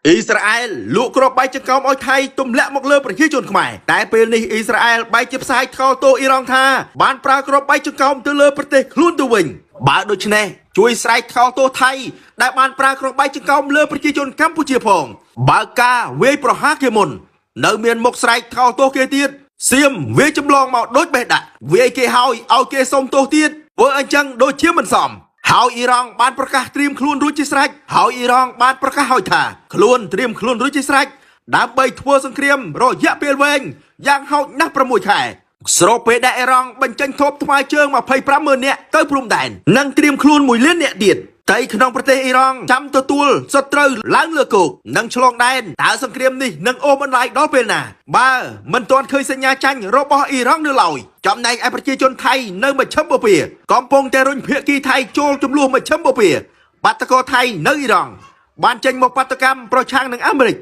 អ៊ីស្រាអែលលក់គ្រាប់បែកចង្កោមឲ្យថៃទម្លាក់មកលើប្រជាជនខ្មែរតែពេលនេះអ៊ីស្រាអែលបែកជាផ្សាយថ្កោលទោសអ៊ីរ៉ង់ថាបានប្រើគ្រាប់បែកចង្កោមទៅលើប្រទេសខ្លួនទៅវិញបើដូច្នេះជួយស្រែកថ្កោលទោសថៃដែលបានប្រើគ្រាប់បែកចង្កោមលើប្រជាជនកម្ពុជាផងបើការវាយប្រហារគេមុននៅមានមុខស្រែកថ្កោលទោសគេទៀតសៀមវាចម្លងមកដូចបេះដាក់វាយគេហើយឲ្យគេសុំទោសទៀតធ្វើអញ្ចឹងដូចជាមិនសមហើយអ៊ីរ៉ង់បានប្រកាសត្រៀមខ្លួនរួចជាស្រេចហើយអ៊ីរ៉ង់បានប្រកាសឲ្យថាខ្លួនត្រៀមខ្លួនរួចជាស្រេចដើម្បីធ្វើសង្គ្រាមរយៈពេលវែងយ៉ាងហោចណាស់6ខែស្របពេលដែលអ៊ីរ៉ង់បញ្ចេញទ័ពថ្មើរជើង25,000នាក់ទៅព្រំដែននិងត្រៀមខ្លួន1លាននាក់ទៀតតែក្នុងប្រទេសអ៊ីរ៉ង់ចាំទទួលសត្រូវឡើងលើគោកនិងឆ្លងដែនតើសង្គ្រាមនេះនឹងអូសបន្លាយដល់ពេលណាបើមិនទាន់ឃើញសញ្ញាចាញ់របស់អ៊ីរ៉ង់នៅឡើយចំណែកឯប្រជាជនថៃនៅមជ្ឈិមបូព៌ាកំពុងតែរុញភាគីថៃចូលចំនួនមជ្ឈិមបូព៌ាបាតកោថៃនៅអ៊ីរ៉ង់បានចេញមកបាតកម្មប្រឆាំងនឹងអាមេរិក